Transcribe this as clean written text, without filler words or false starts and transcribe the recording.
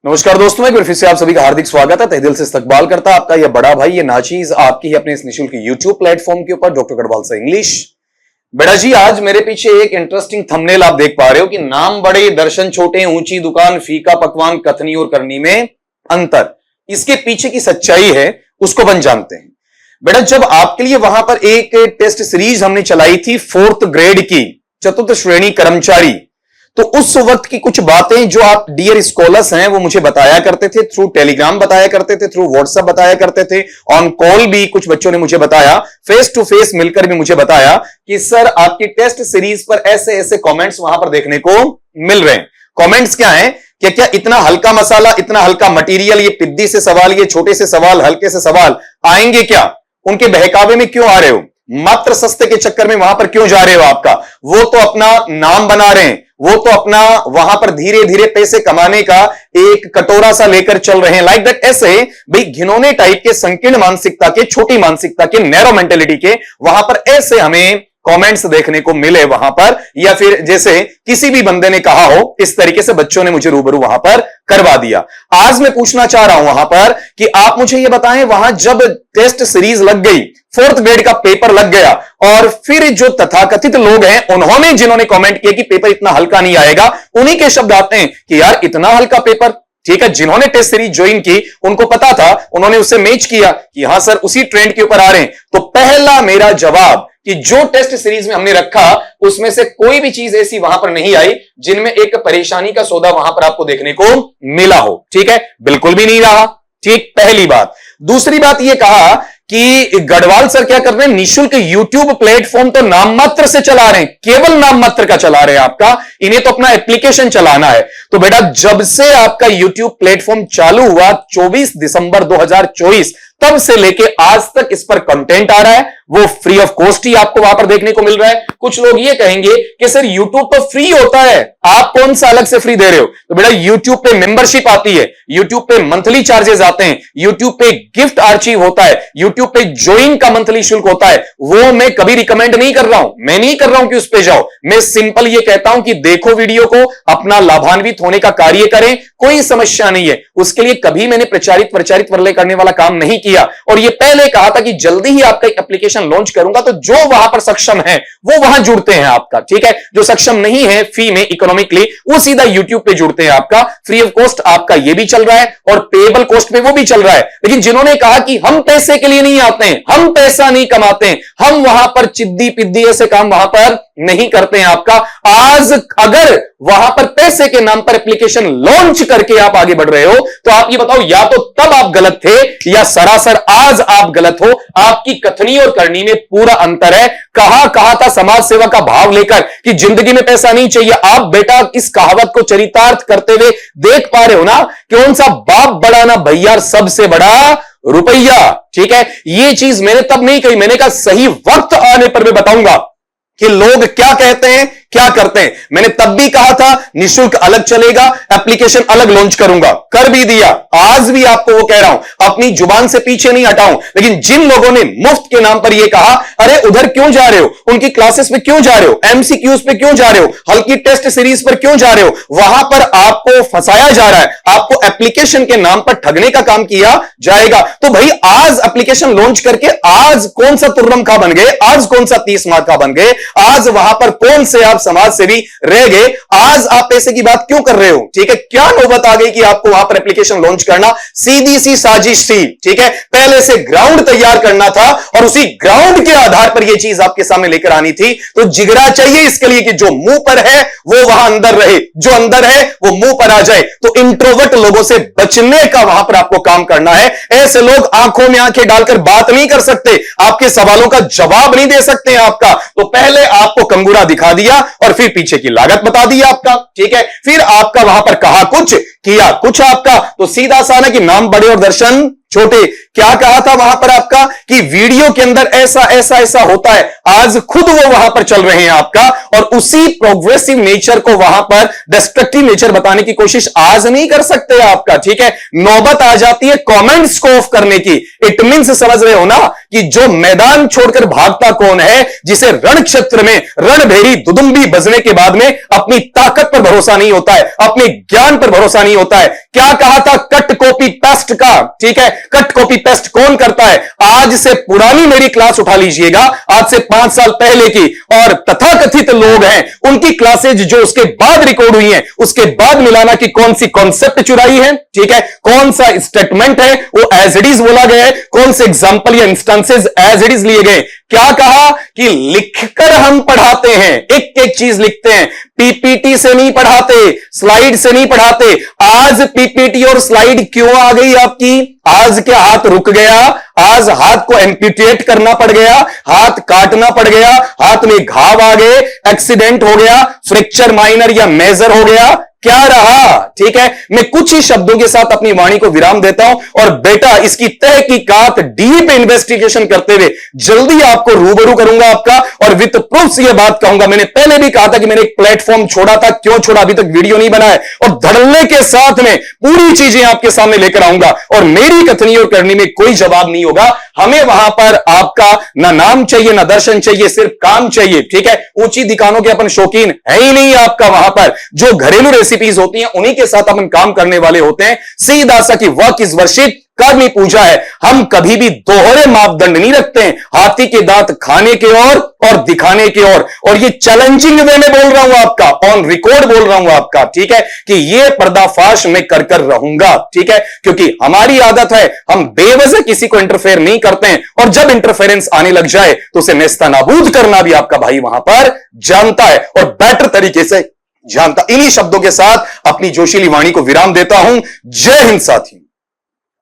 नमस्कार दोस्तों, एक बार फिर से आप सभी का हार्दिक स्वागत है। तहे दिल से इस्तकबाल करता आपका यह बड़ा भाई, ये नाचीज आपकी ही अपने इस निःशुल्क यूट्यूब प्लेटफॉर्म के ऊपर डॉक्टर गढ़वाल से इंग्लिश। बेटा जी, आज मेरे पीछे एक इंटरेस्टिंग थंबनेल आप देख पा रहे हो कि नाम बड़े दर्शन छोटे, ऊंची दुकान, फीका पकवान, कथनी और करनी में अंतर। इसके पीछे की सच्चाई है उसको बन जानते हैं। बेटा, जब आपके लिए वहां पर एक टेस्ट सीरीज हमने चलाई थी 4th ग्रेड की, चतुर्थ श्रेणी कर्मचारी, तो उस वक्त की कुछ बातें जो आप डियर स्कॉलर्स हैं वो मुझे बताया करते थे, थ्रू टेलीग्राम बताया करते थे, थ्रू व्हाट्सएप बताया करते थे, ऑन कॉल भी कुछ बच्चों ने मुझे बताया, फेस टू फेस मिलकर भी मुझे बताया कि सर आपकी टेस्ट सीरीज पर ऐसे ऐसे कमेंट्स वहां पर देखने को मिल रहे हैं। कमेंट्स क्या है कि क्या इतना हल्का मसाला, इतना हल्का मटेरियल, ये पिद्दी से सवाल, ये छोटे से सवाल, हल्के से सवाल आएंगे क्या? उनके बहकावे में क्यों आ रहे हो? मात्र सस्ते के चक्कर में वहां पर क्यों जा रहे हो? आपका वो तो अपना नाम बना रहे हैं, वो तो अपना वहां पर धीरे धीरे पैसे कमाने का एक कटोरा सा लेकर चल रहे हैं। लाइक दैट, ऐसे भाई घिनौने टाइप के, संकीर्ण मानसिकता के, छोटी मानसिकता के, नैरो मेंटेलिटी के वहां पर ऐसे हमें कमेंट्स देखने को मिले वहां पर, या फिर जैसे किसी भी बंदे ने कहा हो, इस तरीके से बच्चों ने मुझे रूबरू वहां पर करवा दिया। आज मैं पूछना चाह रहा हूं वहां पर कि आप मुझे यह बताएं, वहां जब टेस्ट सीरीज लग गई, 4th ग्रेड का पेपर लग गया, और फिर जो तथाकथित लोग हैं उन्होंने जिन्होंने कमेंट किया कि पेपर इतना हल्का नहीं आएगा, उन्हीं के शब्द आते हैं कि यार इतना हल्का पेपर। ठीक है, जिन्होंने टेस्ट सीरीज ज्वाइन की उनको पता था, उन्होंने उससे मैच किया कि हां सर उसी ट्रेंड के ऊपर आ रहे हैं। तो पहला मेरा जवाब कि जो टेस्ट सीरीज में हमने रखा उसमें से कोई भी चीज ऐसी वहां पर नहीं आई जिनमें एक परेशानी का सौदा वहां पर आपको देखने को मिला हो। ठीक है, बिल्कुल भी नहीं रहा। ठीक, पहली बात। दूसरी बात यह कहा कि गढ़वाल सर क्या कर रहे हैं, निःशुल्क यूट्यूब प्लेटफॉर्म तो नाम मात्र से चला रहे हैं, केवल नाम मात्र का चला रहे हैं आपका, इन्हें तो अपना एप्लीकेशन चलाना है। तो बेटा, जब से आपका यूट्यूब प्लेटफॉर्म चालू हुआ 24 दिसंबर 2024, तब से लेके आज तक इस पर कंटेंट आ रहा है, वो फ्री ऑफ कॉस्ट ही आपको वहां पर देखने को मिल रहा है। कुछ लोग ये कहेंगे कि सर यूट्यूब तो फ्री होता है, आप कौन सा अलग से फ्री दे रहे हो? तो बेटा, यूट्यूब पे मेंबरशिप आती है, यूट्यूब पे मंथली चार्जेस आते हैं, यूट्यूब पे गिफ्ट आर्चिव होता है, यूट्यूब पे ज्वाइन का मंथली शुल्क होता है। वो मैं कभी रिकमेंड नहीं कर रहा हूं, मैं नहीं कर रहा हूं कि उस पे जाओ। मैं सिंपल ये कहता हूं कि देखो वीडियो को, अपना लाभान्वित होने का कार्य करें, कोई समस्या नहीं है। उसके लिए कभी मैंने प्रचारित वरले करने वाला काम नहीं किया। और ये पहले कहा था कि जल्दी ही आपका एप्लीकेशन लॉन्च करूंगा, तो जो वहां पर सक्षम है वो वहां जुड़ते हैं आपका। ठीक है, जो सक्षम नहीं है फी में, इकोनॉमिकली, वो सीधा यूट्यूब पे जुड़ते हैं आपका। फ्री ऑफ कॉस्ट आपका ये भी चल रहा है और पेएबल कॉस्ट पे वो भी चल रहा है। लेकिन जिन्होंने कहा कि हम पैसे के लिए नहीं आते हैं, हम पैसा नहीं कमाते हैं, हम वहां पर चिद्दी पिद्दी ऐसे काम वहां पर नहीं करते हैं आपका, आज अगर वहां पर पैसे के नाम पर एप्लीकेशन लॉन्च करके आप आगे बढ़ रहे हो, तो आप ये बताओ, या तो तब आप गलत थे या सरासर आज आप गलत हो। आपकी कथनी और करनी में पूरा अंतर है। कहा था समाज सेवा का भाव लेकर कि जिंदगी में पैसा नहीं चाहिए, आप बेटा इस कहावत को चरितार्थ करते हुए देख पा रहे हो ना, कौन सा बाप बड़ा ना भैया, सबसे बड़ा रुपया। ठीक है, ये चीज मैंने तब नहीं कही, मैंने कहा सही वक्त आने पर मैं बताऊंगा कि लोग क्या कहते हैं, क्या करते हैं। मैंने तब भी कहा था निःशुल्क अलग चलेगा, एप्लीकेशन अलग लॉन्च करूंगा, कर भी दिया। आज भी आपको वो कह रहा हूं, अपनी जुबान से पीछे नहीं हटाऊं। लेकिन जिन लोगों ने मुफ्त के नाम पर ये कहा, अरे उधर क्यों जा रहे हो, उनकी क्लासेस पे क्यों जा रहे हो, एमसीक्यूज पे क्यों जा रहे हो, हल्की टेस्ट सीरीज पर क्यों जा रहे हो, वहां पर आपको फंसाया जा रहा है, आपको एप्लीकेशन के नाम पर ठगने का काम किया जाएगा। तो भाई आज एप्लीकेशन लॉन्च करके आज कौन सा तुर्रम खा बन गए, आज कौन सा 30 मार्क का बन गए, आज वहां पर कौन से आप समाज सेवी रह गए, आज आप पैसे की बात क्यों कर रहे हो? ठीक है, क्या नौबत आ गई कि आपको वहां पर एप्लीकेशन लॉन्च करना? सीधी सी साजिश थी। ठीक है, पहले से ग्राउंड तैयार करना था और उसी ग्राउंड के आधार पर यह चीज आपके सामने लेकर आनी थी। तो जिगरा चाहिए इसके लिए कि जो मुंह पर है वो वहां अंदर रहे, जो अंदर है वो मुंह पर आ जाए। तो इंट्रोवर्ट लोगों से बचने का वहां पर आपको काम करना है। ऐसे लोग आंखों में आंखें डालकर बात नहीं कर सकते, आपके सवालों का जवाब नहीं दे सकते हैं आपका। तो पहले आपको कंगूरा दिखा दिया और फिर पीछे की लागत बता दी आपका। ठीक है, फिर आपका वहां पर कहा कुछ, किया कुछ आपका। तो सीधा सा ना कि नाम बड़े और दर्शन छोटे। क्या कहा था वहां पर आपका कि वीडियो के अंदर ऐसा ऐसा ऐसा होता है, आज खुद वो वहां पर चल रहे हैं आपका, और उसी प्रोग्रेसिव नेचर को वहां पर डिस्ट्रक्टिव नेचर बताने की कोशिश आज नहीं कर सकते आपका। ठीक है, नौबत आ जाती है कमेंट्स को ऑफ करने की। इट मींस समझ रहे हो ना कि जो मैदान छोड़कर भागता कौन है, जिसे रण क्षेत्र में रणभेरी दुदुम्बी बजने के बाद में अपनी ताकत पर भरोसा नहीं होता है, अपने ज्ञान पर भरोसा नहीं होता है, क्या कहा था कट कॉपी पेस्ट का, ठीक है। कट कॉपी पेस्ट कौन करता है? आज से पुरानी मेरी क्लास उठा लीजिएगा, आज से 5 साल पहले की, और तथाकथित लोग हैं उनकी क्लासेज जो उसके बाद रिकॉर्ड हुई हैं, उसके बाद मिलाना कि कौन सी कॉन्सेप्ट चुराई है, ठीक है, कौन सा स्टेटमेंट है वो एज इट इज बोला गया है, कौन से एग्जांपल या इंस्टेंसेस एज इट इज लिए गए। क्या कहा कि लिखकर हम पढ़ाते हैं, एक एक चीज लिखते हैं, पीपीटी से नहीं पढ़ाते, स्लाइड से नहीं पढ़ाते। आज पीपीटी और स्लाइड क्यों आ गई आपकी? आज क्या हाथ रुक गया? आज हाथ को एम्प्यूटेट करना पड़ गया, हाथ काटना पड़ गया, हाथ में घाव आ गए, एक्सीडेंट हो गया, फ्रैक्चर माइनर या मेजर हो गया, क्या रहा? ठीक है, मैं कुछ ही शब्दों के साथ अपनी वाणी को विराम देता हूं और बेटा इसकी तहकीकात डीप इन्वेस्टिगेशन करते हुए जल्दी आपको रूबरू करूंगा आपका, और विद प्रूफ्स ये बात कहूंगा। मैंने पहले भी कहा था कि मैंने एक प्लेटफॉर्म छोड़ा था, क्यों छोड़ा अभी तक वीडियो नहीं बनाया, और धड़ल्ले के साथ में पूरी चीजें आपके सामने लेकर आऊंगा, और मेरी कथनी और करनी में कोई जवाब नहीं होगा। हमें वहां पर आपका ना नाम चाहिए ना दर्शन चाहिए, सिर्फ काम चाहिए, ठीक है। ऊंची दिखानों के अपन शौकीन है ही नहीं आपका, वहां पर जो घरेलू रेसिपीज होती हैं उन्हीं के साथ अपन काम करने वाले होते हैं। सीधा सा कि वर्क इज वर्शिप, कर्म पूजा है। हम कभी भी दोहरे मापदंड नहीं रखते हैं, हाथी के दांत खाने के और दिखाने के और ये चैलेंजिंग वे में बोल रहा हूं आपका, ऑन रिकॉर्ड बोल रहा हूं आपका, ठीक है, कि ये पर्दाफाश मैं कर रहूंगा, ठीक है, क्योंकि हमारी आदत है हम बेवजह किसी को इंटरफेयर नहीं करते हैं, और जब इंटरफेरेंस आने लग जाए तो उसे नेस्तनाबूद करना भी आपका भाई वहां पर जानता है, और बेटर तरीके से जानता। इन्हीं शब्दों के साथ अपनी जोशीली वाणी को विराम देता हूं। जय हिंद साथियों।